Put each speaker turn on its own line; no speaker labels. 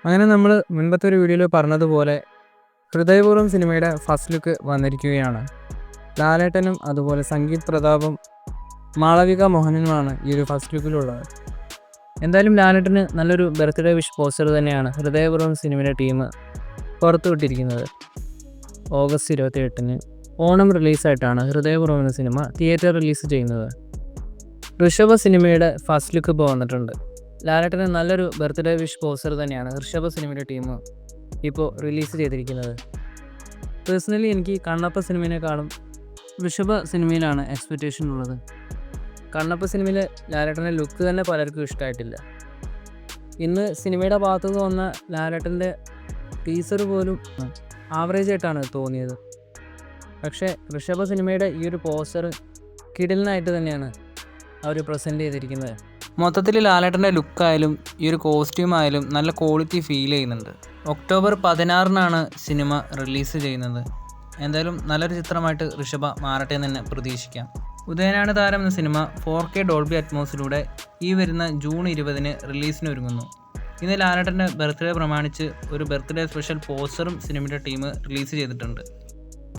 അങ്ങനെ നമ്മൾ മുൻപത്തെ ഒരു വീഡിയോയിൽ പറഞ്ഞതുപോലെ ഹൃദയപൂർവ്വം സിനിമയുടെ ഫസ്റ്റ് ലുക്ക് വന്നിരിക്കുകയാണ്. ലാലേട്ടനും അതുപോലെ സംഗീത് പ്രതാപും മാളവിക മോഹനനുമാണ് ഈ ഒരു ഫസ്റ്റ് ലുക്കിലുള്ളത്. എന്തായാലും ലാലേട്ടന് നല്ലൊരു ബർത്ത്ഡേ വിഷ് പോസ്റ്റർ തന്നെയാണ് ഹൃദയപൂർവ്വം സിനിമയുടെ ടീം പുറത്തുവിട്ടിരിക്കുന്നത്. ഓഗസ്റ്റ് 28-ന് ഓണം റിലീസായിട്ടാണ് ഹൃദയപൂർവ്വം എന്ന സിനിമ തിയേറ്റർ റിലീസ് ചെയ്യുന്നത്. ഋഷഭ സിനിമയുടെ ഫസ്റ്റ് ലുക്ക് ഇപ്പോൾ വന്നിട്ടുണ്ട്. ലാലേട്ടന് നല്ലൊരു ബർത്ത്ഡേ വിഷ് പോസ്റ്റർ തന്നെയാണ് ഋഷഭ സിനിമയുടെ ടീം ഇപ്പോൾ റിലീസ് ചെയ്തിരിക്കുന്നത്. പേഴ്സണലി എനിക്ക് കണ്ണപ്പ സിനിമയിനേക്കാളും ഋഷഭ സിനിമയിലാണ് എക്സ്പെക്റ്റേഷൻ ഉള്ളത്. കണ്ണപ്പ സിനിമയിൽ ലാലേട്ടൻ്റെ ലുക്ക് തന്നെ പലർക്കും ഇഷ്ടമായിട്ടില്ല. ഇന്ന് സിനിമയുടെ ഭാഗത്തുനിന്ന് വന്ന ലാലേട്ടൻ്റെ ടീസർ പോലും ആവറേജ് ആയിട്ടാണ് തോന്നിയത്. പക്ഷേ ഋഷഭ സിനിമയുടെ ഈ ഒരു പോസ്റ്റർ കിടിലനായിട്ട് തന്നെയാണ് അവർ പ്രസൻറ്റ് ചെയ്തിരിക്കുന്നത്. മൊത്തത്തിൽ ലാലേട്ടൻ്റെ ലുക്കായാലും ഈ ഒരു കോസ്റ്റ്യൂം ആയാലും നല്ല ക്വാളിറ്റി ഫീൽ ചെയ്യുന്നുണ്ട്. ഒക്ടോബർ 16-നാണ് സിനിമ റിലീസ് ചെയ്യുന്നത്. എന്തായാലും നല്ലൊരു ചിത്രമായിട്ട് ഋഷഭ മാറട്ടെ എന്ന് തന്നെ പ്രതീക്ഷിക്കാം. ഉദയനാണ് താരം എന്ന സിനിമ 4K ഡോൾബി അറ്റ്മോസിലൂടെ ഈ വരുന്ന ജൂൺ 20-ന് റിലീസിന് ഒരുങ്ങുന്നു. ഇന്ന് ലാലേട്ടൻ്റെ ബർത്ത്ഡേ പ്രമാണിച്ച് ഒരു ബർത്ത്ഡേ സ്പെഷ്യൽ പോസ്റ്ററും സിനിമയുടെ ടീം റിലീസ് ചെയ്തിട്ടുണ്ട്.